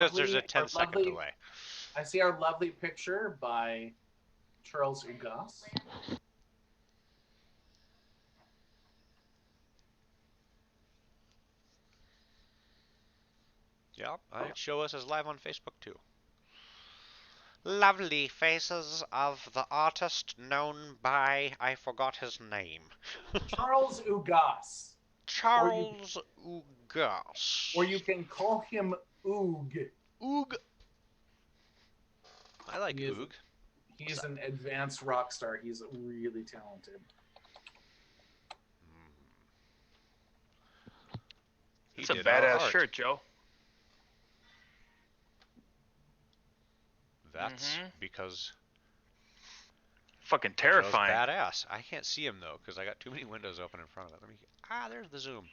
Because there's a 10-second delay. I see our lovely picture by Charles Ugas. Yeah, I show us as live on Facebook too. Lovely faces of the artist known by, I forgot his name. Charles Ugas. Charles Ugas. Or you can call him Oog. Oog. I like Oog. He's an advanced rock star. He's really talented. It's a badass shirt, Joe. That's because fucking terrifying. Joe's badass. I can't see him though because I got too many windows open in front of it. There's the zoom.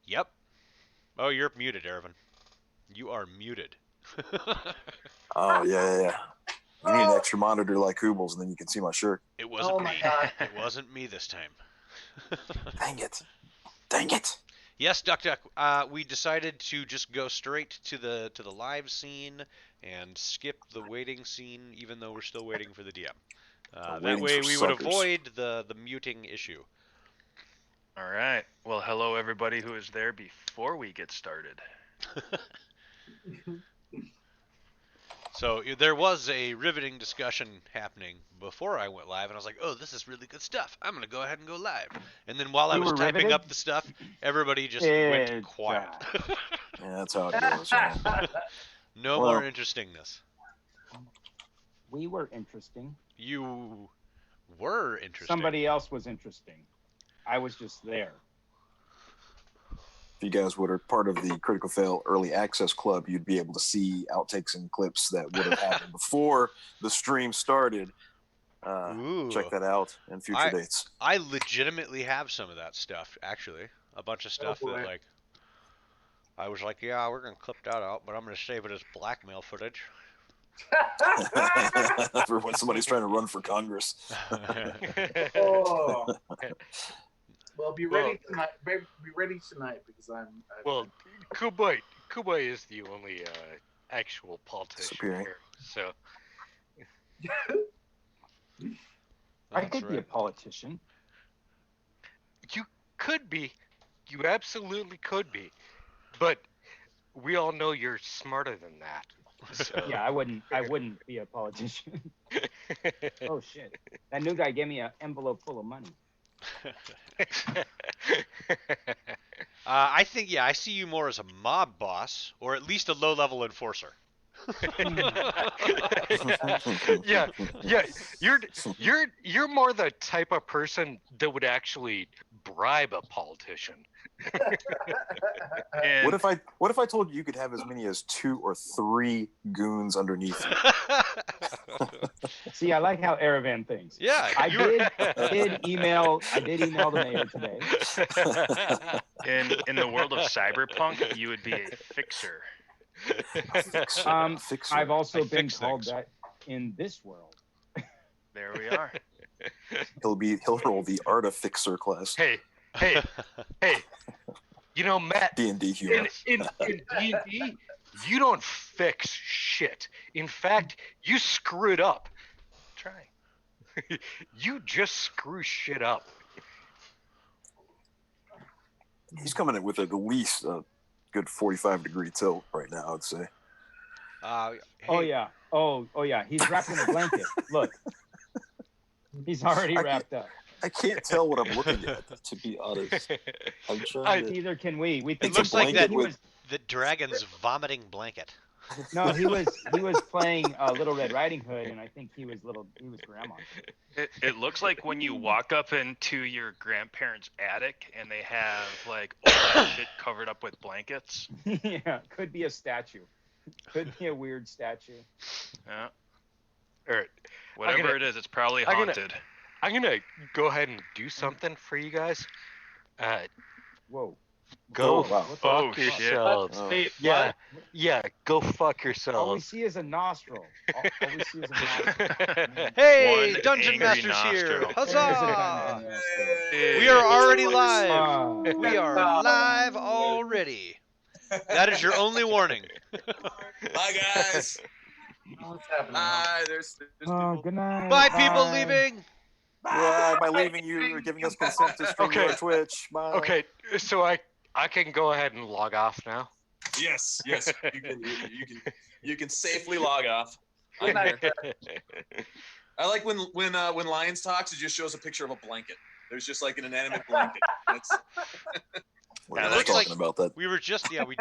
Yep. Oh, you're muted, Ervin. You are muted. Oh yeah. You need an extra monitor like Hubel's, and then you can see my shirt. It wasn't me. It wasn't me this time. Dang it. Yes, Duck. We decided to just go straight to the live scene and skip the waiting scene, even though we're still waiting for the DM. That way we would avoid the muting issue. All right. Well, hello everybody who is there before we get started. So there was a riveting discussion happening before I went live, and I was like, oh, this is really good stuff. I'm going to go ahead and go live. And then while I was typing up the stuff, everybody just went quiet. Yeah, that's how it goes. Yeah. No more interestingness. We were interesting. You were interesting. Somebody else was interesting. I was just there. If you guys were part of the Critical Fail Early Access Club, you'd be able to see outtakes and clips that would have happened before the stream started. Check that out in future dates. I legitimately have some of that stuff, actually. A bunch of stuff that, like, I was like, yeah, we're going to clip that out, but I'm going to save it as blackmail footage. For when somebody's trying to run for Congress. Well, be ready tonight. Be ready tonight because Well, Kubai is the only actual politician here. So I could be a politician. You could be. You absolutely could be. But we all know you're smarter than that. So. Yeah, I wouldn't be a politician. Oh shit! That new guy gave me an envelope full of money. I think, I see you more as a mob boss, or at least a low-level enforcer. yeah. You're more the type of person that would actually bribe a politician. What if I told you could have as many as 2 or 3 goons underneath you? See, I like how Aravan thinks. Yeah, I did email the mayor today. In the world of cyberpunk, you would be a fixer. Fixer. I've also been called that in this world. There we are. He'll roll the Artifixer class. Hey. You know, Matt, D&D humor. In D&D, you don't fix shit. In fact, you screw it up. Try. You just screw shit up. He's coming in with at least a good 45-degree tilt right now, I would say. Hey. Oh yeah. He's wrapped in a blanket. Look. He's already wrapped up. I can't tell what I'm looking at, to be honest. I'm trying to... Neither can we. It looks like the dragon's vomiting blanket. No, he was playing Little Red Riding Hood, and I think he was grandma. It looks like when you walk up into your grandparents' attic and they have like all that shit covered up with blankets. Yeah, could be a statue. Could be a weird statue. Yeah. All right. Whatever it is, it's probably haunted. I'm gonna go ahead and do something for you guys. Whoa. Go fuck yourselves. Wait, yeah, go fuck All we yourselves. see is a nostril. All we see is a nostril. Hey, One Dungeon angry Master's nostril. here! Huzzah! Hey. We are already live! We are live already! That is your only warning. Bye, guys. What's happening? Bye. There's people. Good night. Bye, people leaving. Bye. By leaving, you are giving us consent to stream Okay. on Twitch. Bye. Okay, so I can go ahead and log off now. Yes. You can safely log off. Good night. I like when Lions talks, it just shows a picture of a blanket. There's just like an inanimate blanket. We're Yeah, not looks talking like- about that. We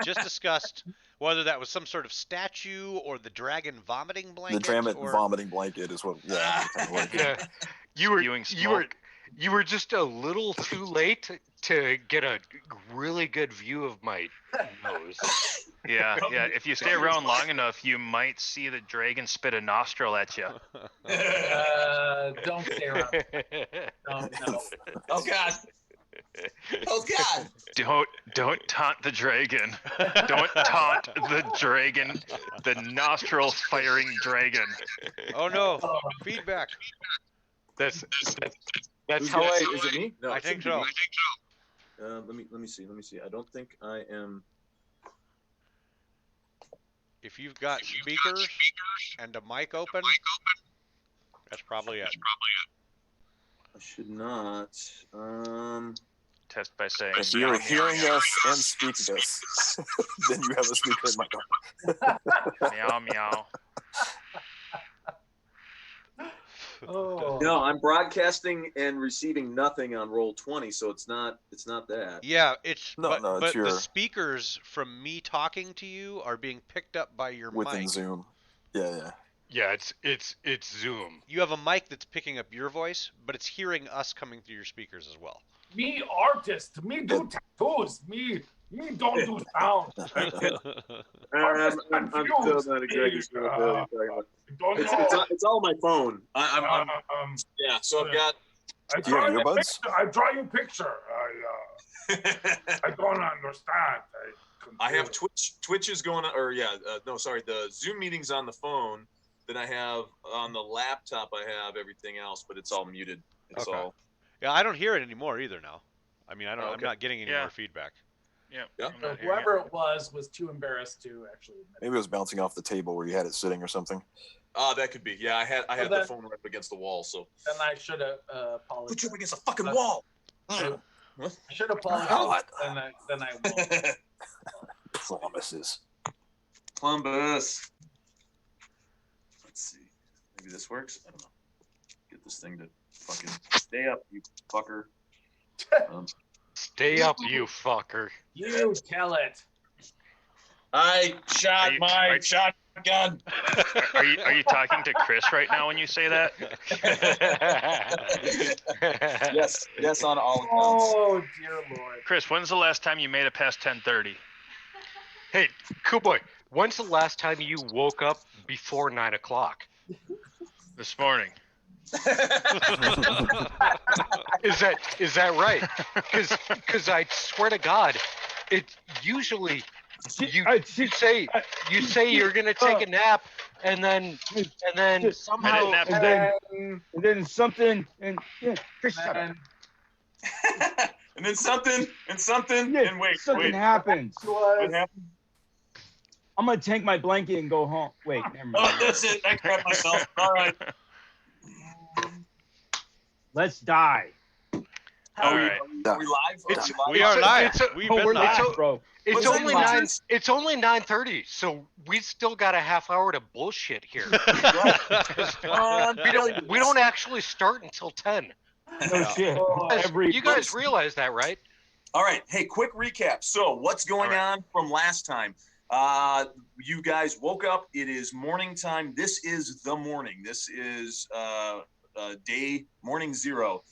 just discussed whether that was some sort of statue or the dragon vomiting blanket. The Dramet or... vomiting blanket is what. Yeah. Kind of like. Yeah, Spewing smoke. you were just a little too late to get a really good view of my nose. Yeah. If you stay around long enough, you might see the dragon spit a nostril at you. Don't stay around. No. Oh God. Oh God. Don't taunt the dragon. Don't taunt the dragon. The nostril firing dragon. Oh no! Feedback. That's Who's how got- I. Is it me? No, I it think shouldn't so. be me. Let me see. I don't think I am. If you've got speakers and a mic open, that's probably it. I should not. Test by saying. If you're hearing us and speaking us, then you have a speaker in my car. Meow meow. Oh. No, I'm broadcasting and receiving nothing on Roll20, so it's not that. Yeah, it's No, but, no, it's but your- the speakers from me talking to you are being picked up by your Within mic. Zoom. Yeah. Yeah, it's Zoom. You have a mic that's picking up your voice, but it's hearing us coming through your speakers as well. Me artist. Me do tattoos. Me don't do sound. I'm confused. still not exactly sure what the hell you're talking about. Don't It's, know. it's all my phone. I'm yeah. So I've got. Do you have earbuds? I draw you picture. I don't understand. I have Twitch. Twitch is going on, or yeah, no, sorry. The Zoom meeting's on the phone. Then I have on the laptop. I have everything else, but it's all muted. It's Okay. all. Yeah, I don't hear it anymore either now. I mean, I'm Okay. not getting any Yeah. more feedback. Yeah. Yeah. I'm not hearing Whoever it was too embarrassed to actually admit it. Maybe it was bouncing off the table where you had it sitting or something. That could be. Yeah, I had Well, the that- phone right up against the wall, so. Then I should have apologized. Put you up against a fucking wall. I should Oh, apologize. Then I will. Promises. Columbus. Let's see. Maybe this works. I don't know. Get this thing to fucking stay up, you fucker. Stay up, you fucker. You tell it. I shot Are you- my are- shotgun. Are you talking to Chris right now when you say that? Yes, on all accounts. Oh dear Lord. Chris, when's the last time you made it past 10:30? Hey, cool boy. When's the last time you woke up before 9 o'clock? This morning. Is that right? Because I swear to God, it usually you say you're gonna take a nap and then somehow nap. And then something and yeah, Chris, shut up. And And then something Yeah, and wait. something happens. What was happened? I'm gonna take my blanket and go home. Wait, never Oh, mind. that's it. I grabbed myself. All right. Let's die. All right. Are we live? It's- We are live. it's a- We've Oh, been we're live. live, bro. It's Was that only live? 9. It's only 9:30, so we still got a half hour to bullshit here. We don't actually start until 10. No shit. You guys realize that, right? All right. Hey, quick recap. So, what's going on from last time? You guys woke up. It is morning time. This is the morning. This is morning 0.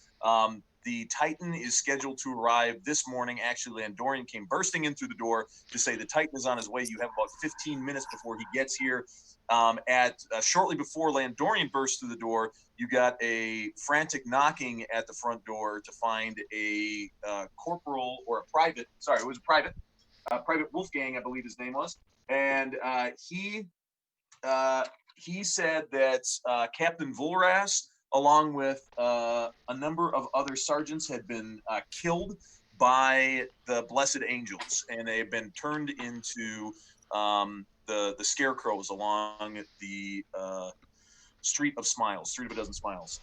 The Titan is scheduled to arrive this morning. Actually, Landorian came bursting in through the door to say the Titan is on his way. You have about 15 minutes before he gets here. Shortly before Landorian burst through the door, you got a frantic knocking at the front door to find a corporal or a private. Sorry, it was a private. Private Wolfgang, I believe his name was, and he said that Captain Vulras, along with a number of other sergeants, had been killed by the Blessed Angels, and they have been turned into the scarecrows along the Street of Smiles, Street of a Dozen Smiles.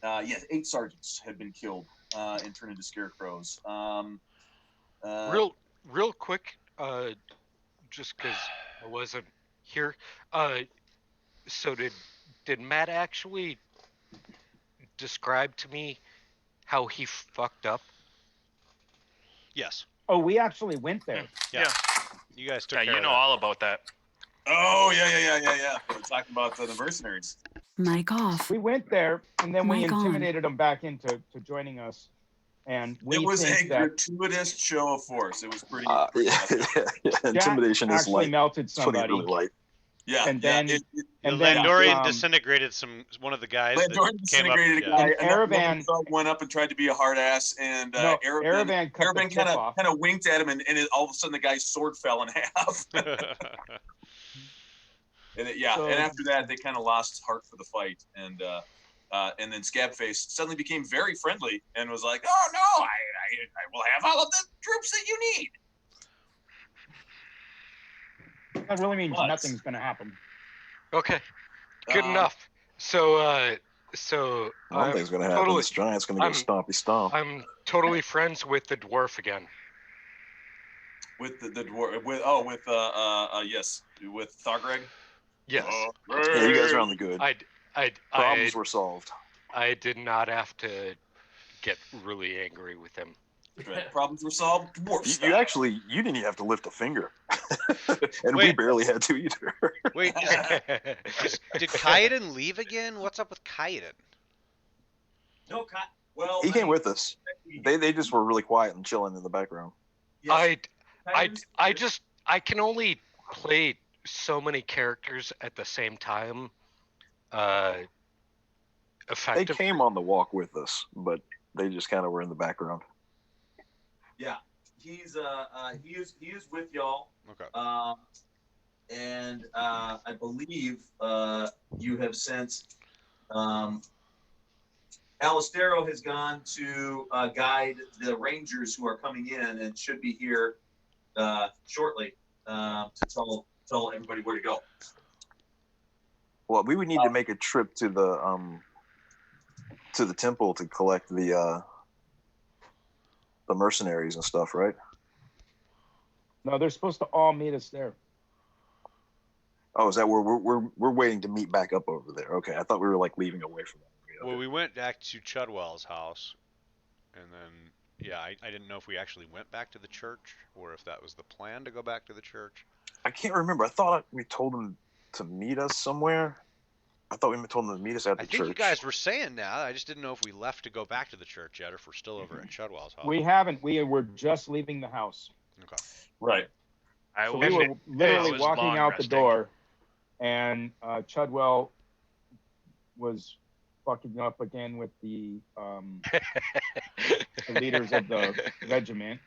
Yes, 8 sergeants had been killed and turned into scarecrows. Real quick, just because I wasn't here. So did Matt actually describe to me how he fucked up? Yes. Oh, we actually went there. Yeah. You guys took Yeah, care you of know that. all about that. Oh yeah. We're talking about the mercenaries. Mic off. We went there, and then we Mic on. intimidated them back into joining us. And we It was a think that gratuitous show of force. It was pretty. Yeah. Intimidation Jack is actually light. melted It's putting it somebody. really light. Yeah, And then- The and then, Landorian disintegrated one of the guys. Landorian that came up. disintegrated a Yeah. guy. And Aravan- Thug went up and tried to be a hard ass, and No, Aravan cut the tip off. kind of winked at him, and all of a sudden the guy's sword fell in half. And So- and after that they kind of lost heart for the fight, and then Scabface suddenly became very friendly and was like, "Oh no, I will have all of the troops that you need." that really means But- nothing's going to happen. Okay, good enough. So One thing's going to happen. totally- This giant's going to go I'm- stompy stomp. I'm totally friends with the dwarf again. With the dwarf, with Thargreg. Yes, Yeah, you guys are on the good. I Problems were solved. I did not have to get really angry with him. Right. Problems were solved. Dwarf You style. you didn't even have to lift a finger, and we Wait. barely had to either. Wait, did Kaiden leave again? What's up with Kaiden? No, well, He came with us. They just were really quiet and chilling in the background. Yes, I can only play so many characters at the same time. They Effective. came on the walk with us, but they just kind of were in the background. Yeah, he is with y'all. Okay. And I believe you have sent. Alistero has gone to guide the rangers who are coming in and should be here shortly to tell everybody where to go. Well, we would need to make a trip to the temple to collect the mercenaries and stuff, right? No, they're supposed to all meet us there. Oh, is that where we're waiting to meet back up over there? Okay, I thought we were like leaving away from them. Okay. Well, we went back to Chudwell's house, and then I didn't know if we actually went back to the church or if that was the plan to go back to the church. I can't remember. I thought we told them to meet us somewhere. I thought we told them to meet us at the I think church. you guys were saying that. I just didn't know if we left to go back to the church yet, or if we're still over at Chudwell's house. We haven't. We were just leaving the house. Okay. Right. I So was, we were I literally was walking long out the resting. door, and Chudwell was fucking up again with the leaders of the regiment,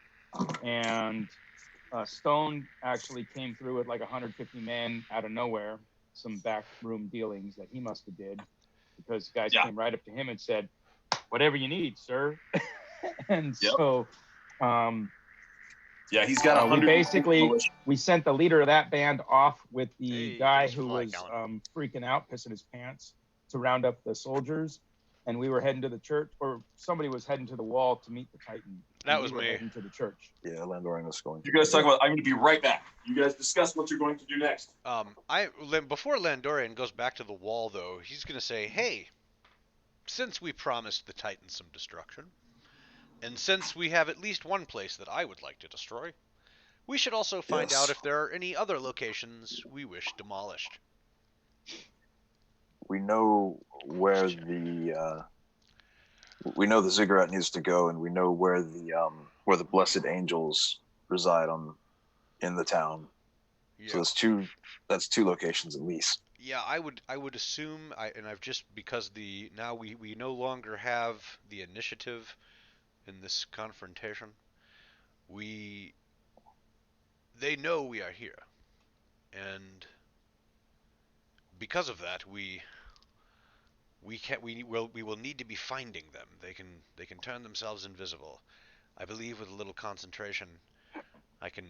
and Stone actually came through with like 150 men out of nowhere, some backroom dealings that he must have did, because guys Yeah. came right up to him and said, "Whatever you need, sir." And Yep. so Yeah, he's got we 100. basically we sent the leader of that band off with the Hey, guy there's who fly was count. freaking out, pissing his pants, to round up the soldiers, and we were heading to the church, or somebody was heading to the wall to meet the Titan. That and was we were me. heading to the church. Yeah, Landorian was going. You guys talk about. I'm going to be right back. You guys discuss what you're going to do next. Before Landorian goes back to the wall, though, he's gonna say, "Hey, since we promised the Titans some destruction, and since we have at least one place that I would like to destroy, we should also find Yes. out if there are any other locations we wish demolished." We know where the ziggurat needs to go, and we know where the blessed angels reside in the town. Yeah. So that's two locations at least. Yeah, I would assume, and I've just, because now we no longer have the initiative in this confrontation. They know we are here, and because of that, we will need to be finding them. They can turn themselves invisible. I believe with a little concentration, I can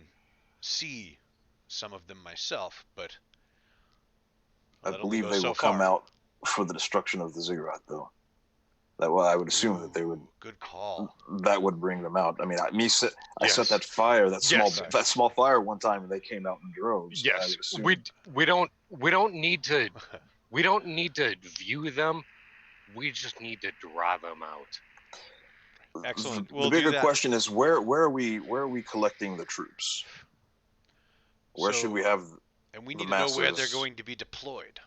see some of them myself, but I that only believe goes they so will come far. out for the destruction of the ziggurat, though. That well, I would assume that they would. Good call. That would bring them out. I mean, I set Yes. that fire, Yes. that small fire one time, and they came out in droves. I Yes, would assume. we don't need to view them. We just need to draw them out. Excellent. The We'll bigger do that. question is where are we collecting the troops? Where should we have? And we the need to know where they're masses? going to be deployed.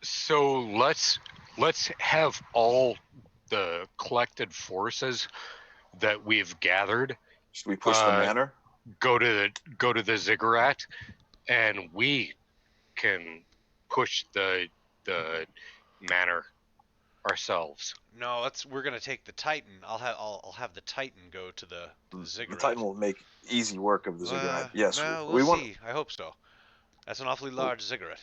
So let's have all the collected forces that we've gathered Should we push the manor? go to the ziggurat, and we can push the manor ourselves. No, we're gonna take the Titan. I'll have the Titan go to the ziggurat. The Titan will make easy work of the ziggurat. Yes, well, we want. see. I hope so. That's an awfully large ziggurat.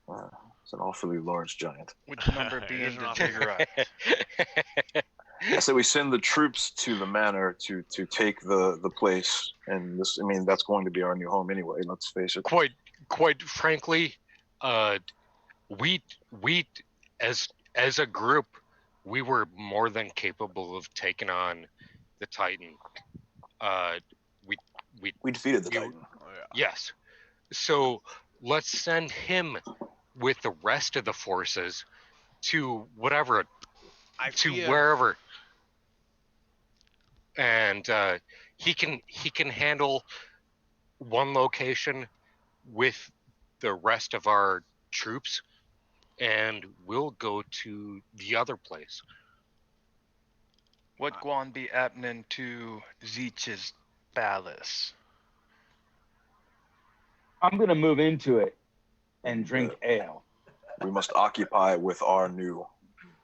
It's an awfully large giant. Which number It being is the an ziggurat? I say we send the troops to the manor to take the place, and this. I mean, that's going to be our new home anyway. Let's face it. Quite frankly, we as a group, we were more than capable of taking on the Titan. We defeated the Titan. Yes. So let's send him with the rest of the forces to wherever, and he can handle one location with the rest of our troops, and we'll go to the other place. What going be happening to Zeech's palace? I'm gonna move into it and drink ale. We must occupy with our new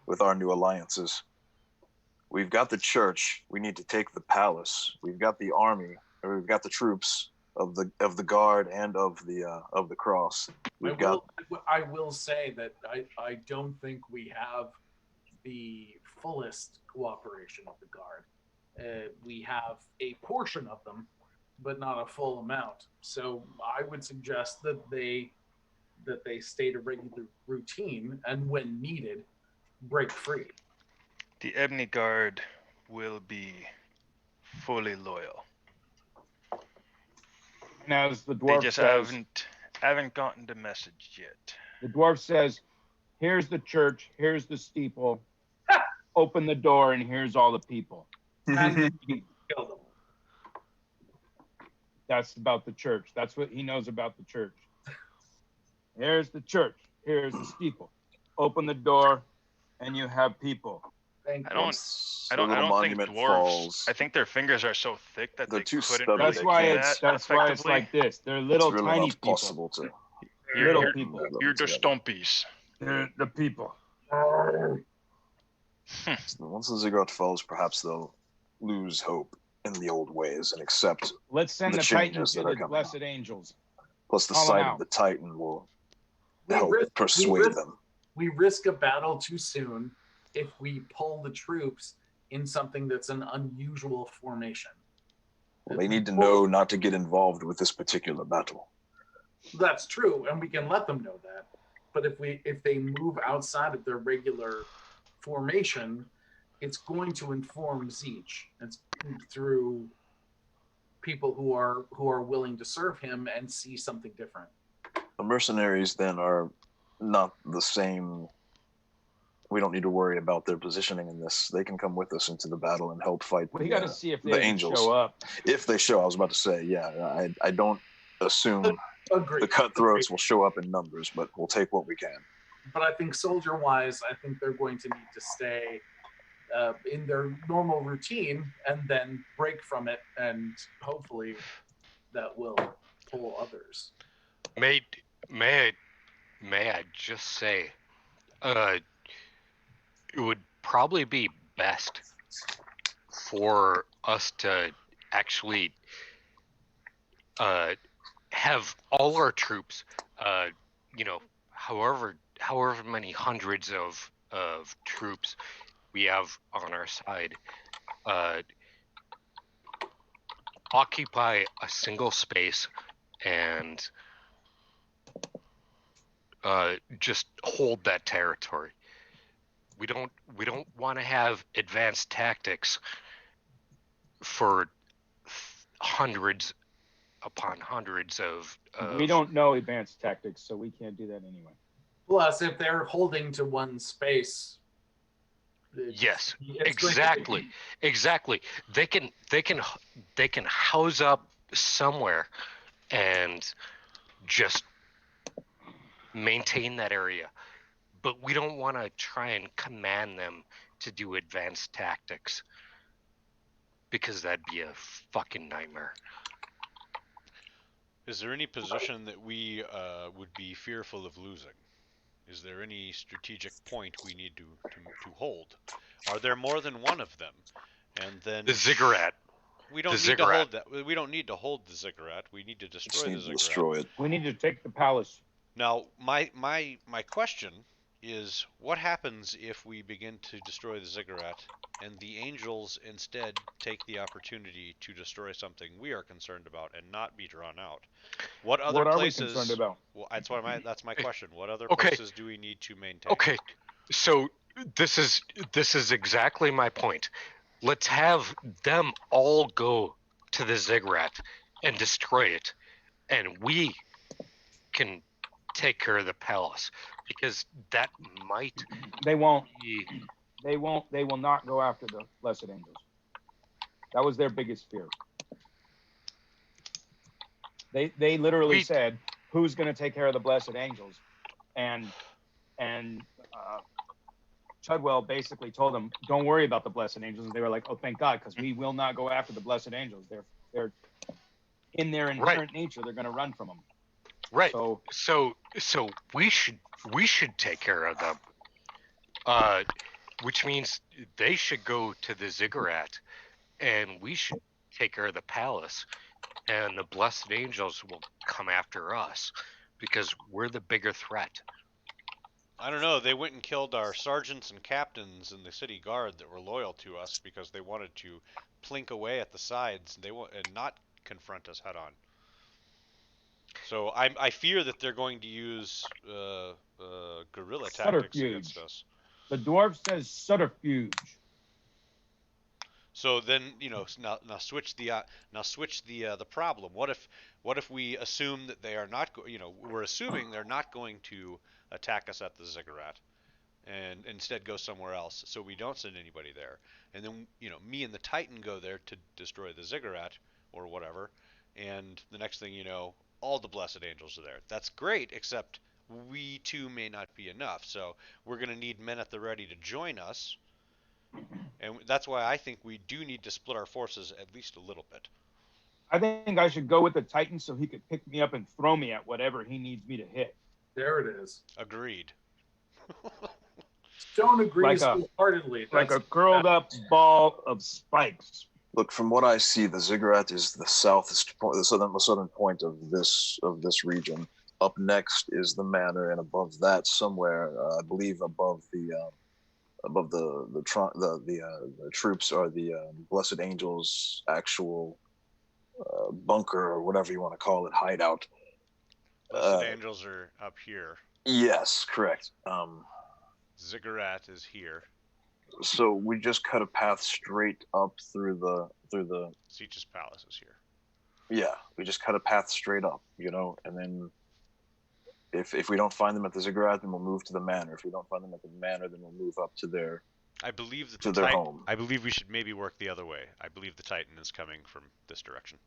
alliances. We've got the church. We need to take the palace. We've got the army. Or we've got the troops of the guard and of the cross. I will say that I don't think we have the fullest cooperation of the guard. We have a portion of them, but not a full amount. So I would suggest that they state a regular routine, and when needed, break free. The Ebony Guard will be fully loyal. And as the They dwarf just says, haven't gotten the message yet. the dwarf says, "Here's the church. Here's the steeple. Open the door, and here's all the people." And kill them. That's about the church. That's what he knows about the church. Here's the church. Here's the steeple. Open the door, and you have people. Thank I you. don't think dwarves. I think their fingers are so thick that They're they too couldn't stubborn. really That's why do it's that that's why it's effectively. like this. They're little It's really tiny not people. possible to. Little people. You're the stompies. They're the people. Once the ziggurat falls, perhaps they'll lose hope in the old ways and accept. Let's send The the Titans changes to that are the coming blessed out. angels. Plus, the Call 'em sight out. of the Titan will We help risk- persuade them. We risk a battle too soon if we pull the troops in something that's an unusual formation. Well, they need to know not to get involved with this particular battle. That's true, and we can let them know that. But if they move outside of their regular formation, it's going to inform Zeech. It's through people who are willing to serve him and see something different. The mercenaries then are not the same. We don't need to worry about their positioning in this. They can come with us into the battle and help fight We got to see if the they angels. show up. If they show, I was about to say, yeah, I don't assume Agreed. the cutthroats will show up in numbers, but we'll take what we can. But I think soldier-wise, I think they're going to need to stay in their normal routine and then break from it, and hopefully that will pull others. May I just say, it would probably be best for us to actually have all our troops, however many hundreds of troops we have on our side, occupy a single space and just hold that territory. We don't want to have advanced tactics for hundreds upon hundreds of We don't know advanced tactics, so we can't do that anyway. Plus, if they're holding to one space, yes, exactly. They can house up somewhere and just maintain that area. But we don't want to try and command them to do advanced tactics, because that'd be a fucking nightmare. Is there any position that we would be fearful of losing? Is there any strategic point we need to hold? Are there more than one of them? And then the ziggurat. We don't need to hold that. We don't need to hold the ziggurat. We need to destroy the ziggurat. Destroy it. We need to take the palace. Now, my question is, what happens if we begin to destroy the ziggurat and the angels instead take the opportunity to destroy something we are concerned about and not be drawn out? What other places? Are we concerned about? Well, that's my question. What other places do we need to maintain? Okay, so this is exactly my point. Let's have them all go to the ziggurat and destroy it, and we can take care of the palace, because that might. They won't. They won't. They will not go after the blessed angels. That was their biggest fear. They literally said, "Who's going to take care of the blessed angels?" And Chudwell basically told them, "Don't worry about the blessed angels." And they were like, "Oh, thank God, because we will not go after the blessed angels. They're in their inherent nature. They're going to run from them." Right. So we should take care of them. Which means they should go to the ziggurat, and we should take care of the palace, and the blessed angels will come after us because we're the bigger threat. I don't know. They went and killed our sergeants and captains in the city guard that were loyal to us because they wanted to plink away at the sides. And not confront us head on. So I fear that they're going to use guerrilla tactics against us. The dwarf says subterfuge. So then, now switch the problem. What if we assume that they are not we're assuming they're not going to attack us at the ziggurat, and instead go somewhere else, so we don't send anybody there. And then me and the Titan go there to destroy the ziggurat or whatever, and the next thing you know, all the blessed angels are there. That's great, except we too may not be enough. So we're going to need men at the ready to join us. And that's why I think we do need to split our forces at least a little bit. I think I should go with the Titan so he could pick me up and throw me at whatever he needs me to hit. There it is. Agreed. Stone agrees wholeheartedly. Like a curled up ball of spikes. Look, from what I see, the ziggurat is the southern point of this region. Up next is the manor, and above that, somewhere, I believe, above the troops are the blessed angels' actual bunker, or whatever you want to call it, hideout. Blessed angels are up here. Yes, correct. Ziggurat is here. So we just cut a path straight up through the Sietch's palace is here. Yeah, we just cut a path straight up, and then if we don't find them at the ziggurat, then we'll move to the manor. If we don't find them at the manor, then we'll move up to their home. I believe we should maybe work the other way. I believe the Titan is coming from this direction.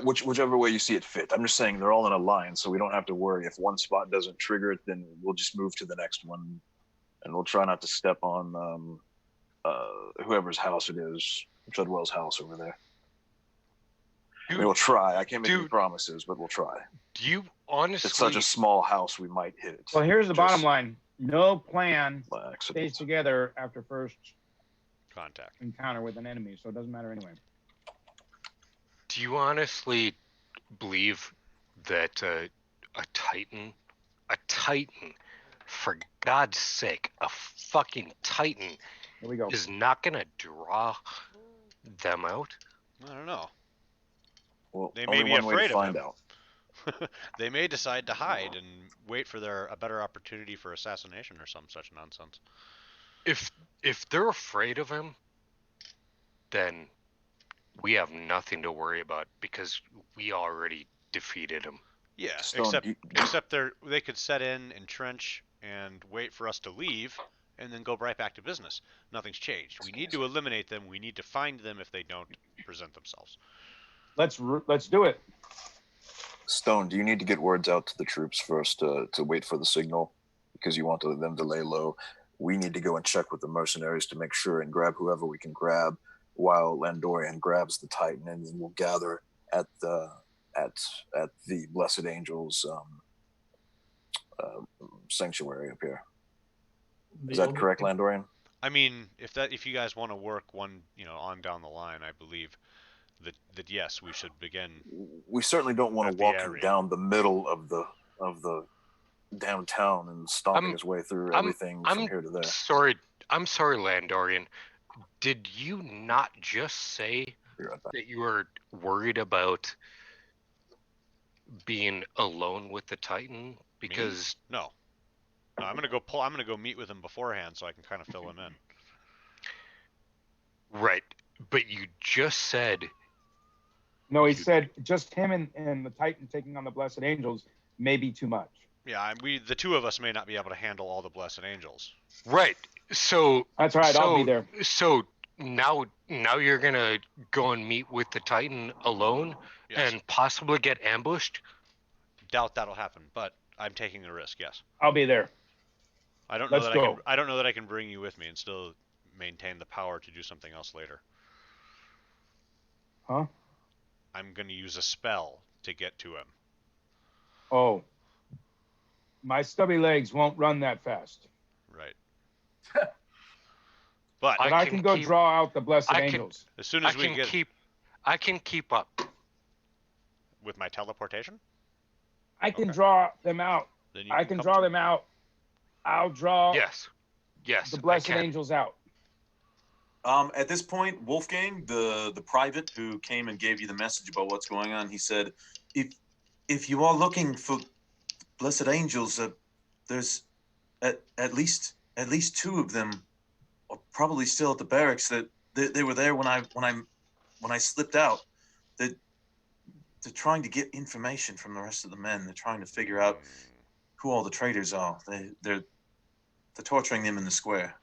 Whichever way you see it fit. I'm just saying they're all in a line, so we don't have to worry. If one spot doesn't trigger it, then we'll just move to the next one, and we'll try not to step on whoever's house it is, Treadwell's house over there. We'll try. I can't make any promises, but we'll try. Do you honestly? It's such a small house, we might hit it. Well, here's the bottom line: no plan stays together after first contact encounter with an enemy, so it doesn't matter anyway. Do you honestly believe that a Titan, for God's sake, a fucking Titan, here we go, is not gonna draw them out? I don't know. Well, They may only be one way to afraid of find him. out. They may decide to hide and wait for a better opportunity for assassination or some such nonsense. If they're afraid of him, then we have nothing to worry about because we already defeated him. Yeah, Stone, except they could set in, entrench, and wait for us to leave, and then go right back to business. Nothing's changed. We need to eliminate them. We need to find them if they don't present themselves. Let's do it. Stone, do you need to get words out to the troops first to wait for the signal because you want them to lay low? We need to go and check with the mercenaries to make sure and grab whoever we can grab while Landorian grabs the Titan, and then we'll gather at the Blessed Angels sanctuary up here. Is that correct, Landorian? I mean, if you guys want to work one, on down the line, I believe that yes, we should begin. We certainly don't want to walk him down the middle of the downtown and stomping his way through everything from here to there. I'm sorry, Landorian. Did you not just say that you were worried about being alone with the Titan? Because no, I'm gonna go meet with him beforehand so I can kind of fill him in. Right, but you just said. No, he said just him and the Titan taking on the Blessed Angels may be too much. Yeah, the two of us may not be able to handle all the Blessed Angels. Right. So that's right. I'll be there. So now you're gonna go and meet with the Titan alone and possibly get ambushed. Doubt that'll happen, but I'm taking a risk. Yes. I'll be there. I don't know that I can bring you with me and still maintain the power to do something else later. Huh? I'm gonna use a spell to get to him. Oh. My stubby legs won't run that fast. Right. But I can go draw out the Blessed Angels. As soon as I can keep up. With my teleportation? I can draw them out. I can draw them out. I'll draw Yes, the Blessed Angels out. At this point, Wolfgang, the private who came and gave you the message about what's going on, he said, if you are looking for Blessed Angels, there's at least two of them are probably still at the barracks. That they were there when I slipped out. They're trying to get information from the rest of the men. They're trying to figure out who all the traitors are. They're torturing them in the square.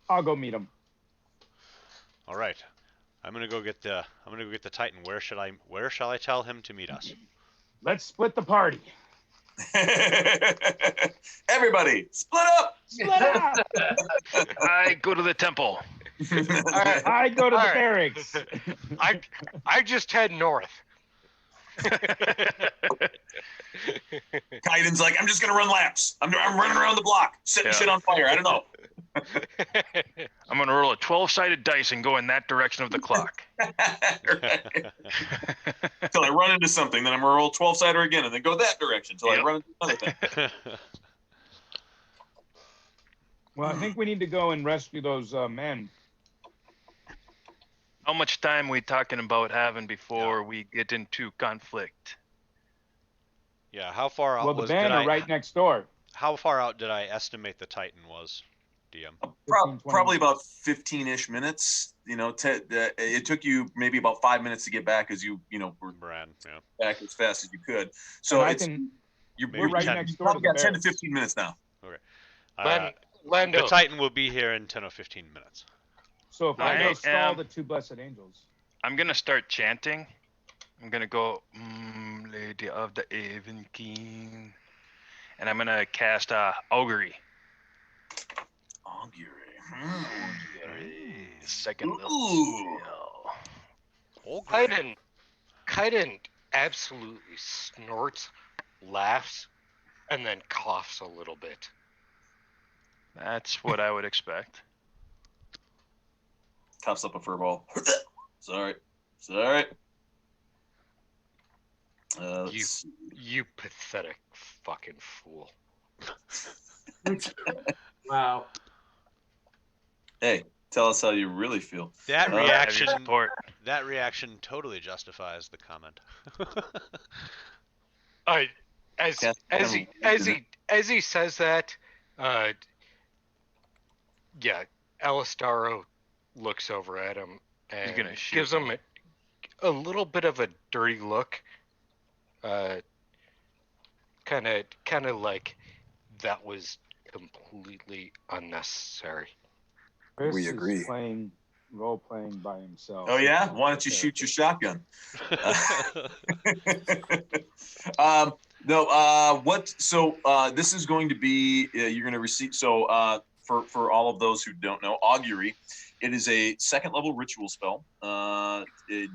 I'll go meet them. All right. I'm gonna go get the Titan. Where shall I tell him to meet us? Let's split the party. Everybody, split up! Split up! I go to the temple. I go to the barracks. I just head north. Kaiden's like, I'm just gonna run laps. I'm running around the block, setting shit on fire. I don't know. I'm gonna roll a 12-sided dice and go in that direction of the clock. Until I run into something, then I'm gonna roll 12-sider again, and then go that direction until I run into another thing. Well, I think we need to go and rescue those men. How much time are we talking about having before we get into conflict? Yeah, how far out was the men are right next door. How far out did I estimate the Titan was, DM? Probably about 15-ish minutes. It took you maybe about 5 minutes to get back as you were back as fast as you could. So we're right next door. Probably got 10 to 15 minutes now. Okay. Lando. The Titan will be here in 10 or 15 minutes. So if I go stall the two Blessed Angels. I'm going to start chanting. I'm going to go, Lady of the Avon King. And I'm going to cast augury. Augury. Second Ooh. Kaiden absolutely snorts, laughs, and then coughs a little bit. That's what I would expect. Cuffs up a fur ball. Sorry. You pathetic fucking fool. Wow. Hey, Tell us how you really feel. That We have your reaction. support. That reaction totally justifies the comment. As he says that, uh, yeah, Alistaro looks over at him He's and gonna shoot gives him me. a little bit of a dirty look. Kind of like that was completely unnecessary. Chris We is agree. role playing by himself. Oh yeah, why don't you shoot your shotgun? No. What? So this is going to be you're going to receive. So for all of those who don't know, augury. It is a second level ritual spell. A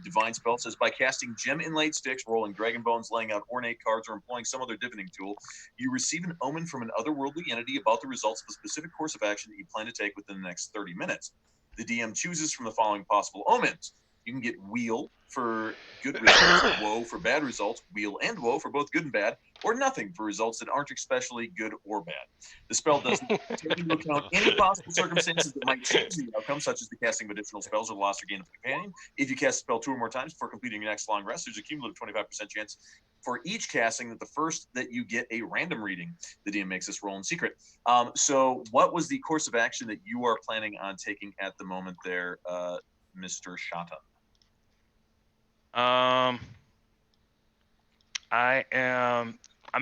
divine spell. It says by casting gem inlaid sticks, rolling dragon bones, laying out ornate cards, or employing some other divining tool, you receive an omen from an otherworldly entity about the results of a specific course of action that you plan to take within the next 30 minutes. The DM chooses from the following possible omens. You can get wheel for good results, woe for bad results, wheel and woe for both good and bad, or nothing for results that aren't especially good or bad. The spell doesn't take into account any possible circumstances that might change the outcome, such as the casting of additional spells or loss or gain of a companion. If you cast a spell 2 or more times before completing your next long rest, there's a cumulative 25% chance for each casting that the first that you get a random reading. The DM makes this roll in secret. So what was the course of action that you are planning on taking at the moment there, Mr. Shata? I'm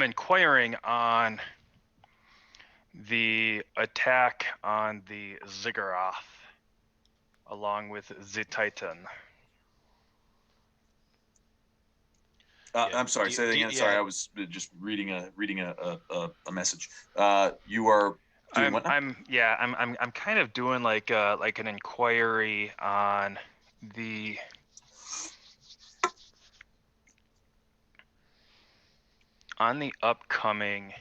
inquiring on the attack on the Ziggurat along with the Titan. I'm sorry. Say that again. Sorry, I was just reading a message. You are doing what now? I'm kind of doing like an inquiry on the upcoming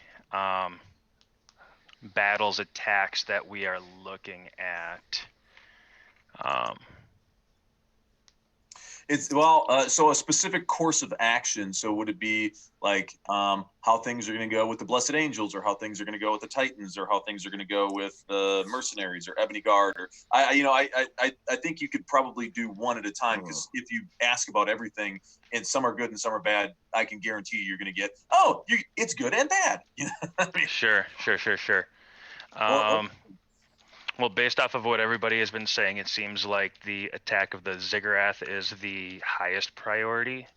battles, attacks that we are looking at. It's so a specific course of action. So would it be like how things are going to go with the Blessed Angels, or how things are going to go with the Titans, or how things are going to go with the Mercenaries or Ebony Guard? Or I think you could probably do one at a time, because if you ask about everything and some are good and some are bad, I can guarantee you're going to get it's good and bad. Sure. Well, based off of what everybody has been saying, it seems like the attack of the Ziggurat is the highest priority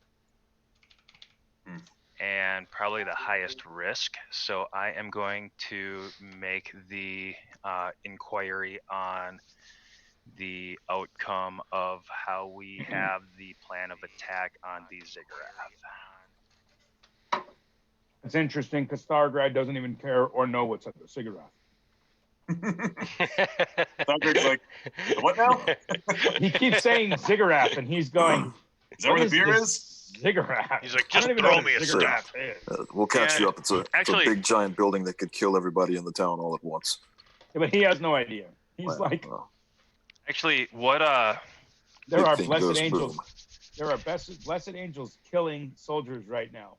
and probably the highest risk. So I am going to make the inquiry on the outcome of how we have the plan of attack on the Ziggurat. It's interesting because Stargrad doesn't even care or know what's at the Ziggurat. Stargrad's like, what now? He keeps saying Ziggurat, and he's going, is that where the beer is? Ziggurat. He's like, just throw me a staff. We'll catch you up. It's a big giant building that could kill everybody in the town all at once. Yeah, but he has no idea. He's actually, what there are blessed angels. There are blessed angels killing soldiers right now.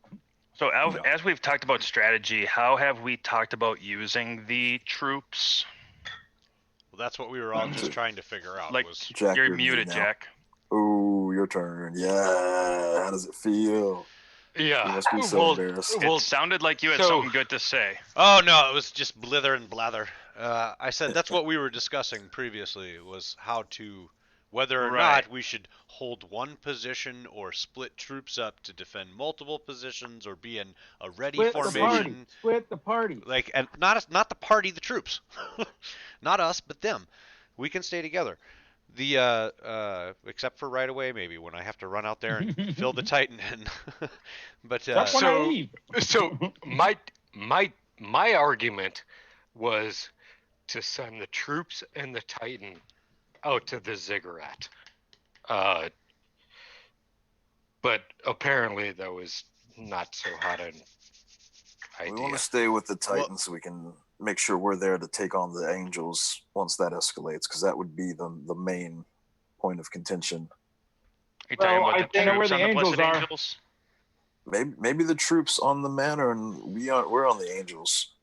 So as we've talked about strategy, how have we talked about using the troops? Well, that's what we were all just trying to figure out. Like, Jack, you're muted, Jack. Ooh, your turn. Yeah. How does it feel? Yeah. You must be so embarrassed. It sounded like you had something good to say. Oh, no, it was just blither and blather. I said that's what we were discussing previously, was how to, whether or not we should hold one position or split troops up to defend multiple positions or be in a ready formation. Split the party. Like, and not the party, the troops. Not us, but them. We can stay together. Except for right away, maybe, when I have to run out there and fill the Titan in. But so my argument was to send the troops and the Titan out to the Ziggurat. But apparently that was not so hot an idea. We want to stay with the Titans so we can make sure we're there to take on the Angels once that escalates, because that would be the main point of contention. Are you talking about the troops on the Blessed are. Angels? Maybe the troops on the manor, and we're on the Angels.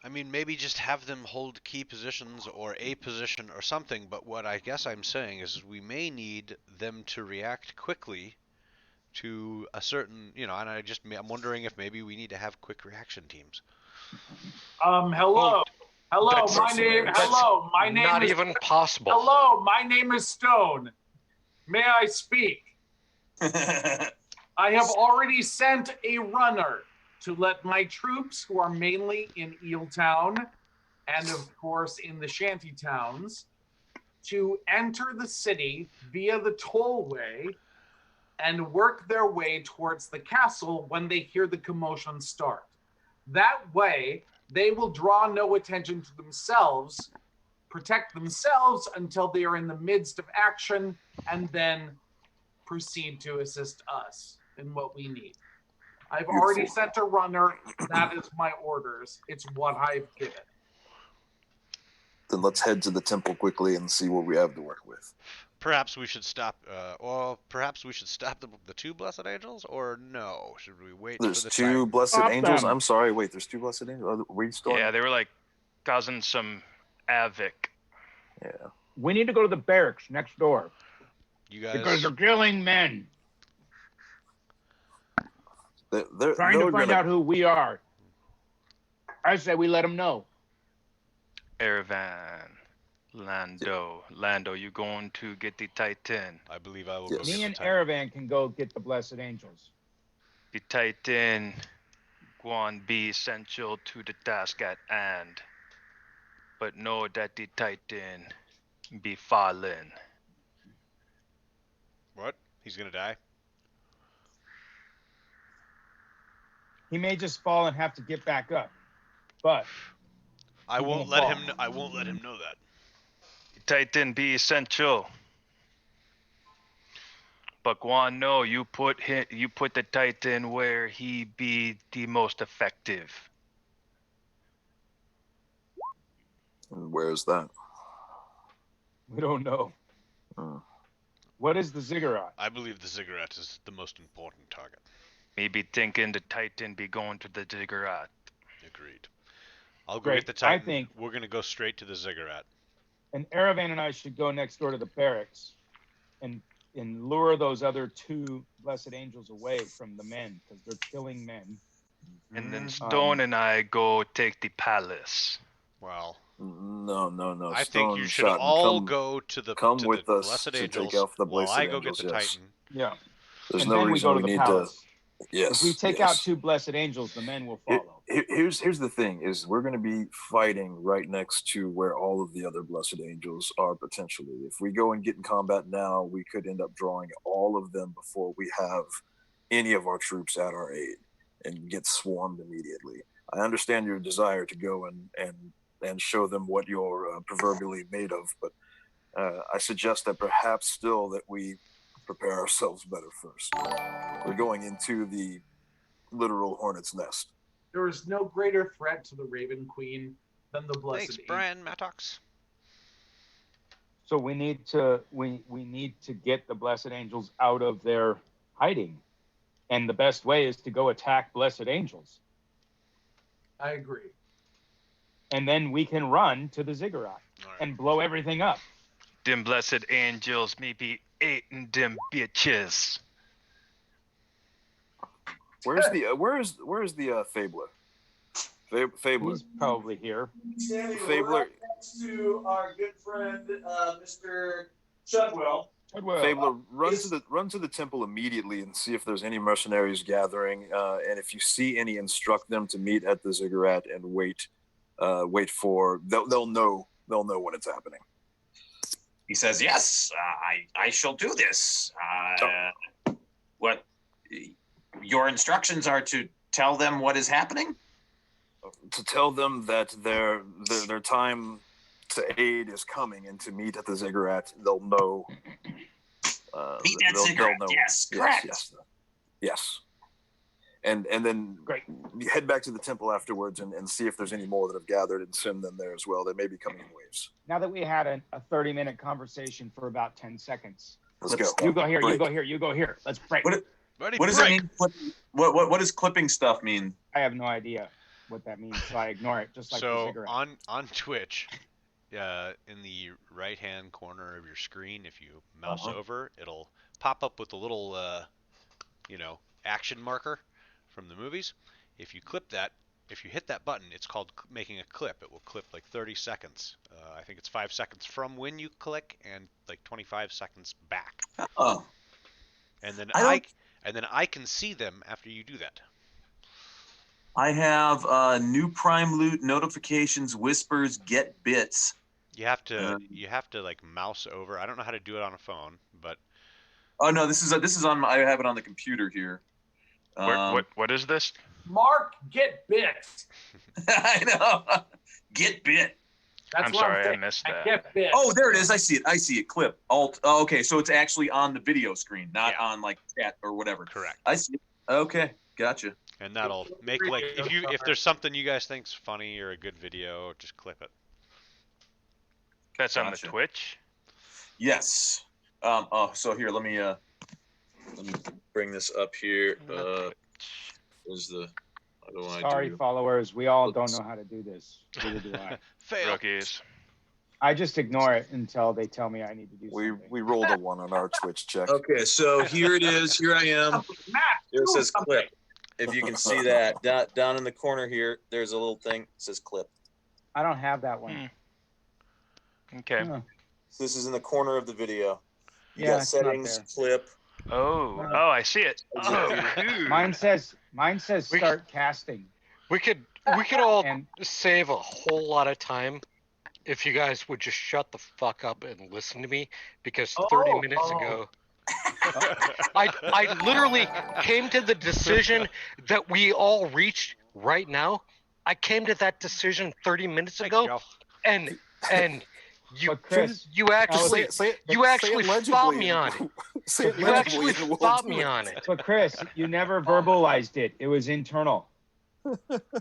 I mean, maybe just have them hold key positions or a position or something, but what I guess I'm saying is we may need them to react quickly to a certain, and I'm wondering if maybe we need to have quick reaction teams. Hello. Hello, my name Not is even possible. Hello, my name is Stone. May I speak? I have already sent a runner to let my troops, who are mainly in Eeltown and of course in the shanty towns, to enter the city via the tollway and work their way towards the castle when they hear the commotion start. That way, they will draw no attention to themselves, protect themselves until they are in the midst of action, and then proceed to assist us in what we need. I've already sent a runner. That is my orders. It's what I've given. Then let's head to the temple quickly and see what we have to work with. Perhaps we should stop. Perhaps we should stop the two blessed angels, or no? Should we wait? There's for the two time? blessed Stop angels. them. I'm sorry. Wait, there's two blessed angels. Are we still? Yeah, they were like causing some havoc. Yeah. We need to go to the barracks next door You guys. because they're killing men. They're Trying to find out who we are. I say we let them know. Erevan, Lando, you going to get the Titan? I believe I will Yes. go Me get and the Titan. Erevan can go get the blessed angels. The Titan won't be essential to the task at hand, but know that the Titan be fallen. What? He's gonna die? He may just fall and have to get back up, but I He won't won't let fall. him. I won't let him know that. The Titan be essential. But Guan, no, you put the Titan where he be the most effective. And where's that? we don't know. Hmm. What is the ziggurat? I believe the ziggurat is the most important target. Maybe thinking the Titan be going to the ziggurat. Agreed. I'll go Great. get the Titan. I think- we're gonna go straight to the ziggurat. And Erevan and I should go next door to the barracks and lure those other two blessed angels away from the men because they're killing men. And then Stone and I go take the palace. Well, No. I think you Stone should shot, all go to the come to with the us blessed to angels take off the while blessed I go angels. get the Yes. Titan. Yeah. There's and no then we reason go to we the need palace. Yes. If we take out two blessed angels, the men will follow. Here's the thing: is we're going to be fighting right next to where all of the other blessed angels are potentially. If we go and get in combat now, we could end up drawing all of them before we have any of our troops at our aid and get swarmed immediately. I understand your desire to go and show them what you're proverbially made of, but I suggest that perhaps still that we prepare ourselves better first. We're going into the literal hornet's nest. There is no greater threat to the Raven Queen than the Blessed Thanks, Angel. Brian Mattox. So we need to get the blessed angels out of their hiding. And the best way is to go attack blessed angels. I agree. And then we can run to the ziggurat and blow everything up. Them blessed angels may be eating them bitches. Where's the Fabler? Fabler. He's probably here. Fabler. Next to our good friend, Mr. Chudwell. Fabler, run to the temple immediately and see if there's any mercenaries gathering. And if you see any, instruct them to meet at the ziggurat and wait for. They'll know when it's happening. He says, "Yes, I shall do this. What your instructions are to tell them what is happening? To tell them that their time to aid is coming and to meet at the ziggurat. They'll know. Meet that ziggurat. Yes, correct. Yes. And then Great. Head back to the temple afterwards and see if there's any more that have gathered and send them there as well. They may be coming in waves. Now that we had a 30-minute conversation for about 10 seconds. Let's go. You go here, Break. you go here, you go here. Let's break. What does it mean? What does clipping stuff mean? I have no idea. what that means, so I ignore it, just like the So cigarette. on Twitch, in the right-hand corner of your screen, if you mouse over, it'll pop up with a little, action marker from the movies. If you clip that, if you hit that button, it's called making a clip. It will clip like 30 seconds. I think it's 5 seconds from when you click and like 25 seconds back. Oh. And then I I can see them after you do that. I have new Prime Loot notifications, whispers, get bits. You have to like mouse over. I don't know how to do it on a phone, but Oh no, this is on. I have it on the computer here. What is this? Mark, get bits. I know. Get bit. That's I'm what sorry, I saying. missed that. Get bits. Oh, there it is. I see it. Clip. Alt. Oh, okay, so it's actually on the video screen, not on like chat or whatever. correct. I see it. Okay, gotcha. And that'll make like if there's something you guys think's funny or a good video, just clip it. That's on the Gotcha. Twitch. Yes. So here, let me bring this up here. Is the how do I Sorry, do? followers, we all don't know how to do this. Neither do I. Fail. Rookies. I just ignore it until they tell me I need to do something. We rolled a 1 on our Twitch check. Okay, so here it is. Here I am. Here it says clip. If you can see that down in the corner here, there's a little thing that says clip. I don't have that one. Okay. Huh. So this is in the corner of the video. You Yeah, got it's not settings, there. clip. Oh, I see it. Oh, dude. Mine says We- start casting. We could all And save a whole lot of time if you guys would just shut the fuck up and listen to me, because 30 minutes ago I literally came to the decision that we all reached right now. I came to that decision 30 minutes ago, Joe. and you But Chris, you actually fought me on it. Say it You legibly actually and we'll fought do me it. on it. but Chris, you never verbalized it. It was internal.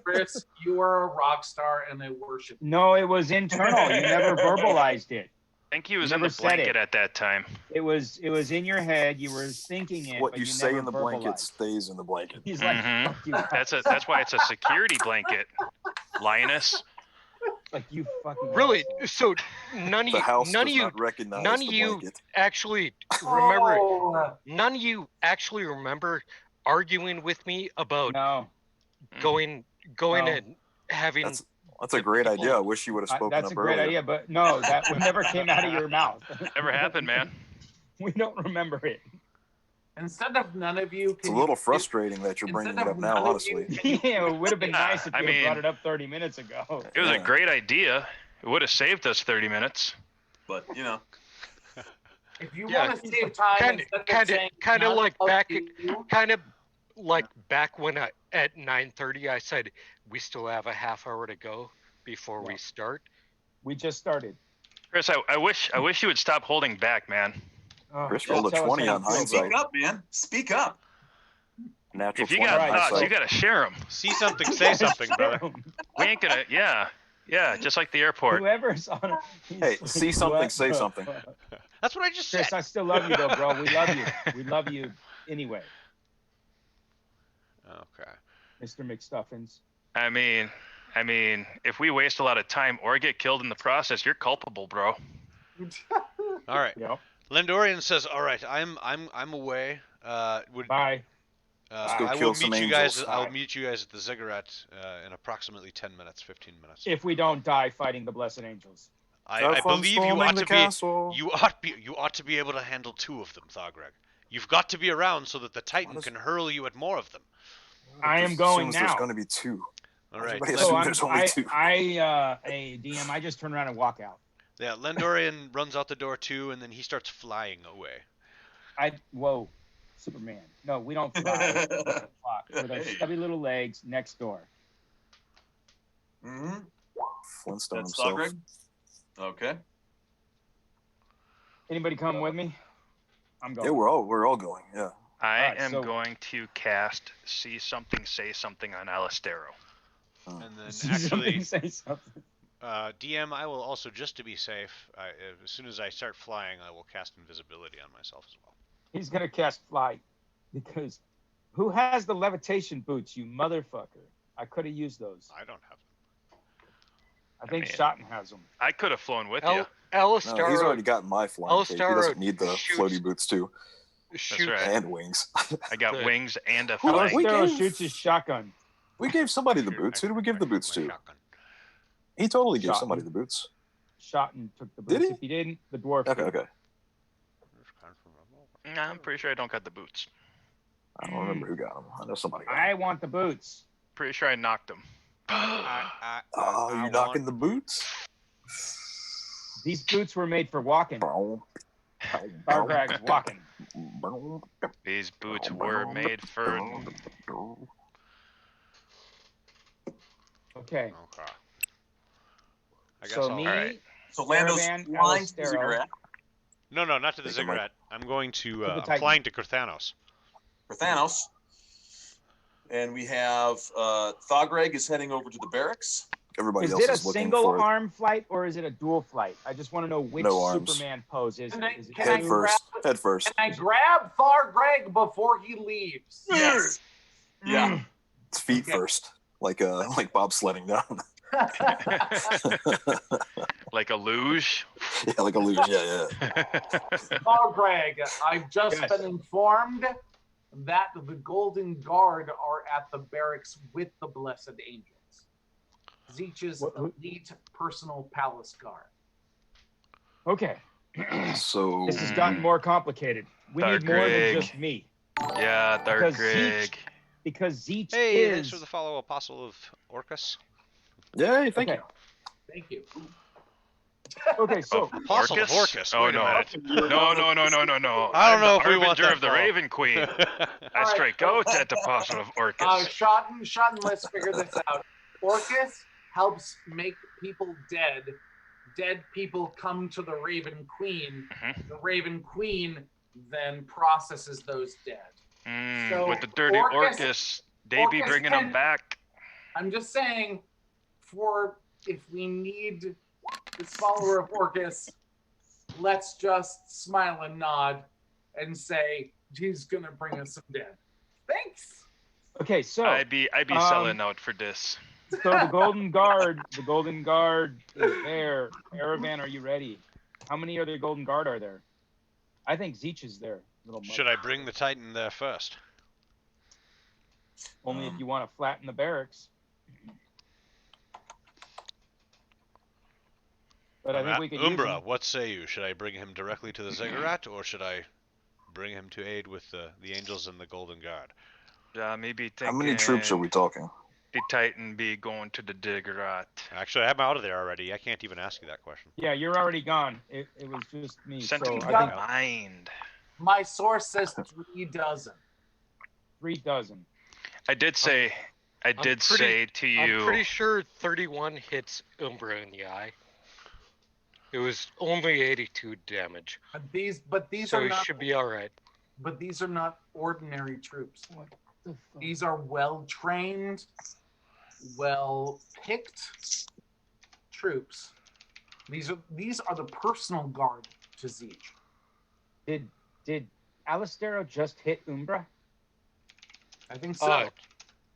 Chris, you are a rock star and I worship you. No, it was internal. You never verbalized it. I think he was in Never the said blanket it. at that time. It was in your head. You were thinking it. What but you you say never in the blanket verbalized. stays in the blanket. He's like, Mhm. fuck you. That's why it's a security blanket, lioness. Like you fucking. Really? asshole. So none of The you, house none does of you, not recognize none the of you blanket. actually remember. Oh, None of you actually remember arguing with me about No, going No. and having. That's a great idea. I wish you would have spoken that's up a great earlier. idea, but no, that never came out of your mouth. Never happened, man. We don't remember it. instead of none of you, It's a little frustrating that you're bringing it up now, honestly. Yeah, it would have been nice if I you had mean- brought it up 30 minutes ago. It was a Yeah. great idea. It would have saved us 30 minutes. But you know, If you Yeah, want to save time, kind of like back, you, kind of like back when at 9:30 I said we still have a half hour to go before we start. We just started. Chris, I wish you would stop holding back, man. Oh, Chris just rolled a tell us 20 how on you feel, hindsight. bro. speak up, man. Speak up. Natural If you 20 got Right, thoughts, hindsight. you got to share them. See something, say something, brother. We ain't gonna. Yeah, just like the airport. Whoever's on it. he's Hey, like, see something, what say the something. fuck? That's what I just Chris, said. I still love you though, bro. We love you. We love you anyway, Okay. Mr. McStuffins. I mean, if we waste a lot of time or get killed in the process, you're culpable, bro. All right. Yep. Lendorian says, "All right, I'm away. Bye. Let's go I kill will some meet you guys. angels. I'll meet you guys at the ziggurat in approximately 10 minutes, 15 minutes. If we don't die fighting the blessed angels. I Have fun believe you storming ought the to castle. be. You ought to be able to handle 2 of them, Thogreg. You've got to be around so that the Titan can hurl you at more of them. I am Just going assumes There's now. going to be 2. All right. Everybody So assumes there's only 2. hey, DM, I just turn around and walk out. Yeah, Lendorian runs out the door too, and then he starts flying away. Whoa, Superman. No, we don't fly. We don't fly. With our Hey. stubby little legs next door. Mm-hmm. Flintstone That's himself. Greg. Okay. Anybody come with me? I'm going. Yeah, we're all going. Yeah. I Alright, am so- going to cast See Something, Say Something on Alistero. And then See actually, something, say something. DM, I will also, just to be safe, as soon as I start flying, I will cast invisibility on myself as well. He's gonna cast flight because who has the levitation boots? You motherfucker. I could have used those. I don't have them. I think mean, Shotten has them. I could have flown with you. No, he's Alistaro already got my flying cape. He doesn't Alistaro need the shoots- floaty boots too, shoots. right. and wings. I got Good. wings and a Who- flying. we Alistaro gave- shoots his shotgun. We gave somebody the Shoot, boots. I Who did we shoot give the my- boots my to? shotgun. He totally gave Shotten. somebody the boots. Shotten took the Did boots. he? If he didn't, the dwarf. Okay, did. okay. Nah, I'm pretty sure I don't got the boots. I don't remember who got them. I know somebody got them. I want the boots. Pretty sure I knocked them. Oh, you knocking the boots? These boots were made for walking. Carrack's walking. These boots were made for. Okay. Okay. I guess So I'll. me, Alright. So Lando's Caravan, flying to the Alistaro. ziggurat. No, not to the Think I might- ziggurat. I'm going to. the I'm Titan. flying to Carthanos. For Thanos. And we have Thagreg is heading over to the barracks. Everybody Is else it a is looking single for arm flight or is it a dual flight? I just want to know which No arms. Superman pose is it. Can I- Is it can I head two? first. grab- Head first. Can I grab Thargreg before he leaves? Yes. Yeah. It's feet Okay. first, like Bob sledding down. Like a luge. Yeah, like a luge. Yeah. Thargreg, I've just Yes. been informed that the Golden Guard are at the barracks with the Blessed Angels. Zeech's elite personal palace guard. Okay. So This has gotten more complicated. We need more than Thargreg. just me. Yeah, Because Thargreg. Because Zeech Hey, thanks is... for the follow, Apostle of Orcus. yeah, thank Okay. you. Thank you. Okay, so Apostle of Orcus. Oh Wait a no. minute. No. I don't know I'm if the we want harbinger that of the far. Raven Queen. I strike out at the Apostle of Orcus. Shotten, let's figure this out. Orcus helps make people dead. Dead people come to the Raven Queen. Mhm. The Raven Queen then processes those dead. So With the dirty Orcus- Orcus, they be Orcus bringing can- them back. I'm just saying, for if we need this follower of Orcus, let's just smile and nod and say he's gonna bring us some dead. Thanks. okay, so I'd be selling out for this. so the Golden Guard is there. Aravan, are you ready? How many other Golden Guard are there? I think Zeech is there. Little Should I bring the Titan there first? Only if you want to flatten the barracks. But I think we could use Umbra, him. what say you? Should I bring him directly to the ziggurat, or should I bring him to aid with the angels and the Golden Guard? Maybe How many troops are we talking? The Titan be going to the Diggerat. Actually, I'm out of there already. I can't even ask you that question. Yeah, you're already gone. It was just me. Sent So him I think blind. My source says 3 dozen. 3 dozen. I did say to you. I'm pretty sure 31 hits Umbra in the eye. It was only 82 damage, But these so are he not. should be all right. But these are not ordinary troops. What the fuck? These are well trained, well picked troops. These are the personal guard to Zeech. Did Alistaro just hit Umbra? I think so.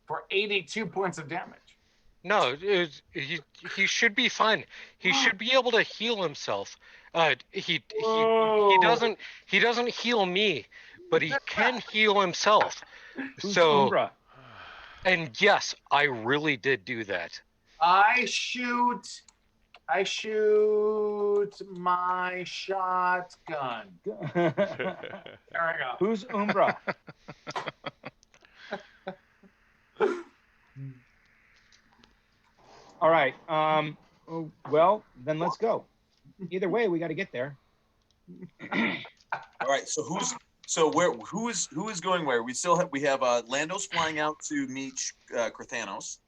For 82 points of damage. No, he should be fine. He should be able to heal himself. He doesn't heal me, but he can heal himself. Who's So, Umbra? and yes, I really did do that. I shoot my shotgun. There I go. Who's Umbra? All right. Well, then let's go. Either way, we got to get there. All right. So who is going where? We have Lando's flying out to meet Carthanos,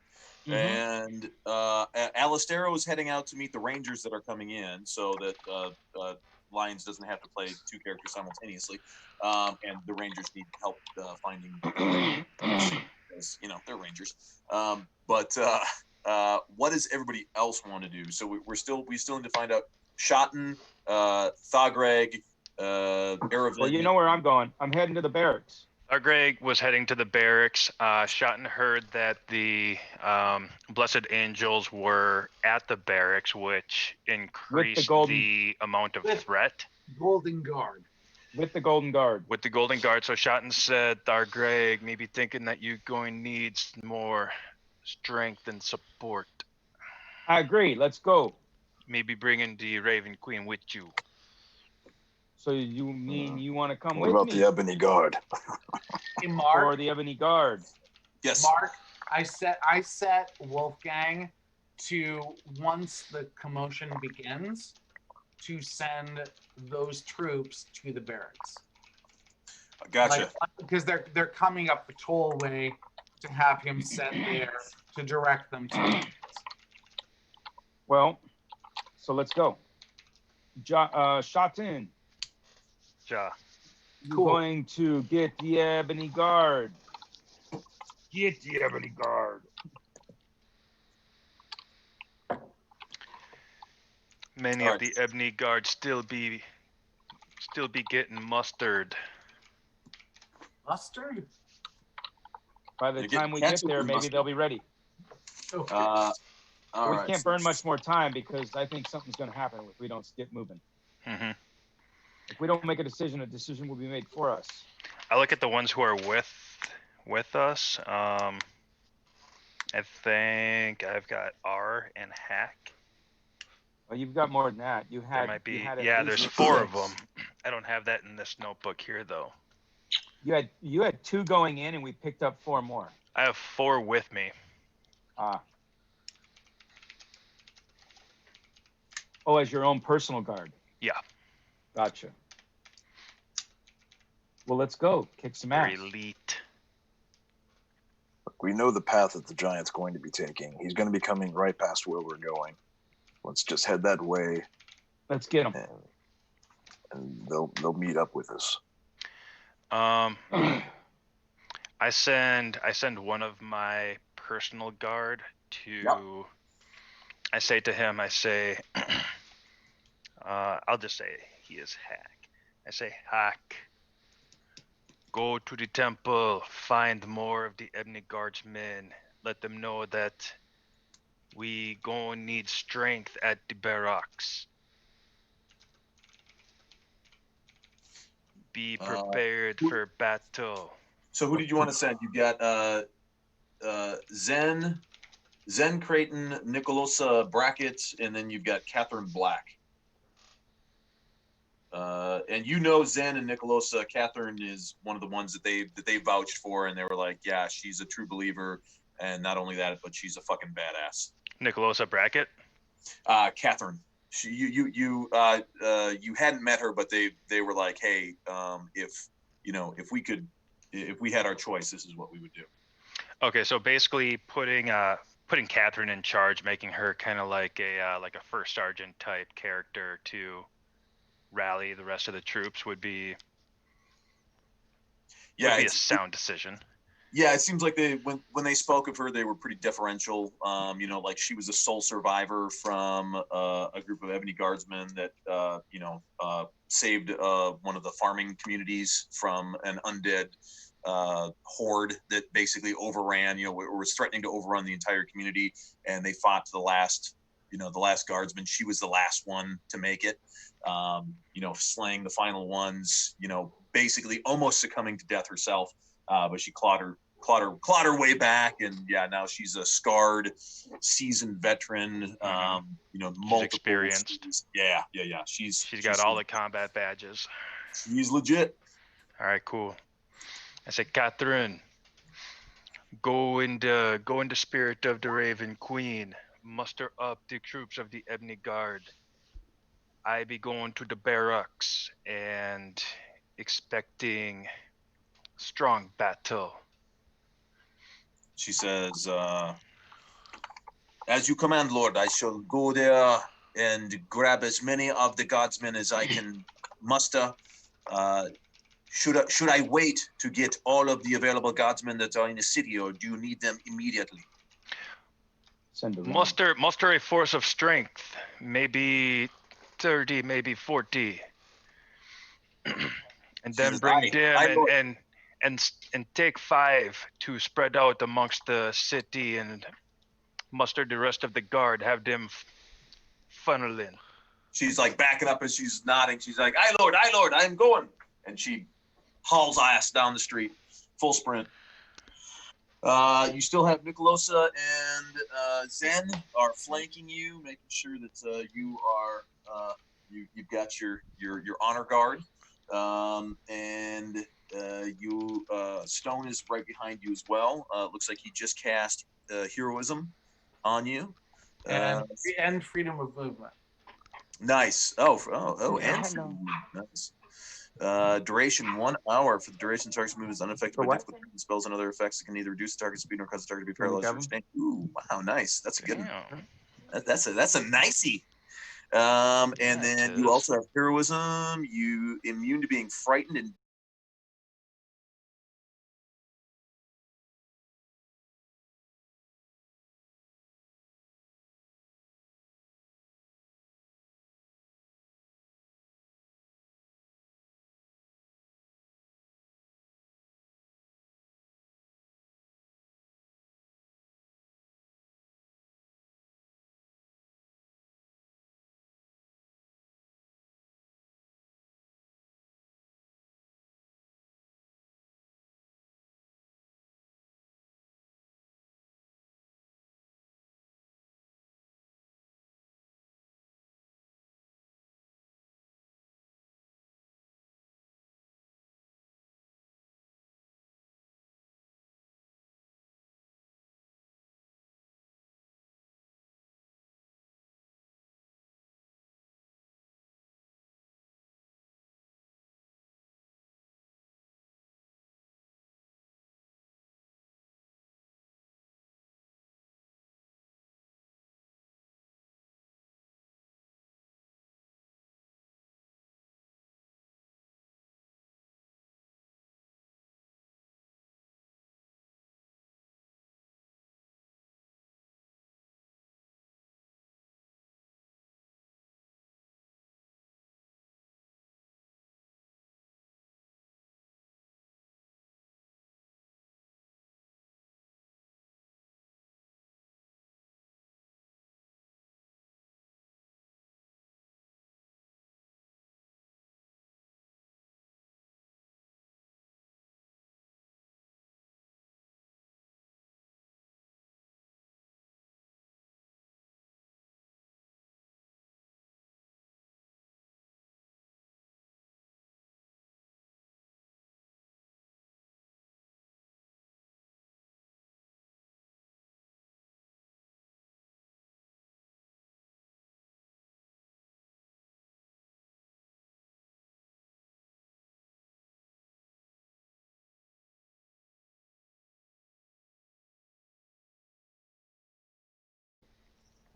Mhm. and Alistaro is heading out to meet the Rangers that are coming in, so that Lions doesn't have to play 2 characters simultaneously, and the Rangers need help finding, because they're Rangers. But what does everybody else want to do? So we still need to find out Shotten, Thagreg, Aravid. Well, you know where I'm going. I'm heading to the barracks. Our Greg was heading to the barracks. Shotton heard that the Blessed Angels were at the barracks, which increased the amount of threat. Golden Guard. With the Golden Guard. With the Golden Guard. So Shotton said, our Greg may be thinking that you're going to need more strength and support. I agree. Let's go. Maybe bringing the Raven Queen with you. So you mean you want to come What with about me? the Ebony Guard? Hey, Mark. Or the Ebony Guard. Yes. Mark, I set Wolfgang to, once the commotion begins, to send those troops to the barracks. Gotcha. Because they're coming up the tollway to have him set there to direct them to the barracks. Well, so let's go. Shotton. Ja. You're going to get the Ebony Guard. Get the Ebony Guard. Many of the Ebony Guard still be getting mustered. Mustard? By the time we get there, maybe they'll be ready. Okay. We can't burn much more time because I think something's going to happen if we don't get moving. Mm-hmm. If we don't make a decision will be made for us. I look at the ones who are with us. I think I've got R and Hack. Well, you've got more than that. You had. There might be. You had Yeah, there's 4 of them. I don't have that in this notebook here though. You had 2 going in, and we picked up 4 more. I have 4 with me. Oh, as your own personal guard. Yeah. Gotcha. Well, let's go. Kick some ass. Elite. We know the path that the giant's going to be taking. He's going to be coming right past where we're going. Let's just head that way. Let's get him. And they'll meet up with us. I send one of my personal guard to. Yep. I say to him, I'll just say he is Hack. I say, Hack, go to the temple, find more of the Ebony Guard's men. Let them know that we gonna need strength at the barracks. Be prepared for battle. So who did you want to send? You've got Zen Creighton, Nicolosa Brackett, and then you've got Catherine Black. And you know Zen and Nicolosa. Catherine is one of the ones that they vouched for, and they were like, yeah, she's a true believer, and not only that, but she's a fucking badass. Nicolosa Brackett. Catherine. You hadn't met her, but they were like, hey, if we had our choice, this is what we would do. Okay, so basically putting Catherine in charge, making her kind of like a first sergeant type character to rally the rest of the troops would be a sound decision. Yeah, it seems like when they spoke of her, they were pretty deferential. Like she was a sole survivor from a group of Ebony Guardsmen that saved one of the farming communities from an undead horde that basically overran. Was threatening to overrun the entire community, and they fought to the last guardsman. She was the last one to make it. Slaying the final ones. Basically almost succumbing to death herself. But she clawed her way back, and now she's a scarred, seasoned veteran. Multiple experienced. Yeah. She's got all the combat badges. She's legit. All right, cool. I said, Catherine, go in the spirit of the Raven Queen. Muster up the troops of the Ebony Guard. I be going to the barracks and expecting strong battle. She says, as you command, Lord, I shall go there and grab as many of the guardsmen as I can muster. Should I wait to get all of the available guardsmen that are in the city, or do you need them immediately? Muster a force of strength, maybe 30, maybe 40. And then bring them and take 5 to spread out amongst the city and muster the rest of the guard. Have them funnel in. She's like backing up and she's nodding. She's like, aye, Lord, I am going. And she hauls ass down the street, full sprint. You still have Nicolosa and Zen are flanking you, making sure that you are you've got your honor guard, and Stone is right behind you as well. Looks like he just cast heroism on you, and freedom of movement. Nice. And freedom. Nice. Duration 1 hour. For the duration, the target's movement is unaffected by difficult spells and other effects that can neither reduce the target's speed nor cause the target to be paralyzed or restrained. Ooh, wow, nice. That's a good one. That's a nicey. And then you also have heroism. You immune to being frightened and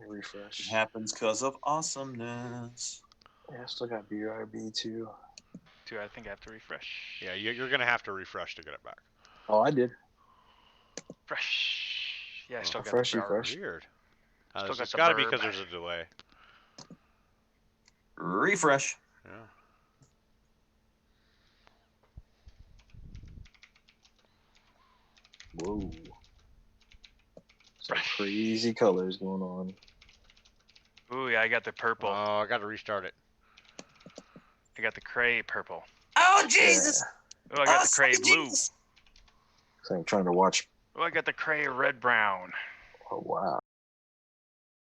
refresh. it happens because of awesomeness. Yeah, I still got BRB too. Do I think I have to refresh? Yeah, you're gonna have to refresh to get it back. Oh, I did. Fresh. Yeah, I still got Fresh, the burb. fresh. Weird. Still got It's the got to be burb. because there's a delay. Refresh. Yeah. Whoa. Some crazy colors going on. Ooh, yeah, I got the purple. Oh, I got to restart it. I got the cray purple. Oh Jesus! Oh, I got the cray blue. So I'm trying to watch. Oh, I got the cray red brown. Oh wow.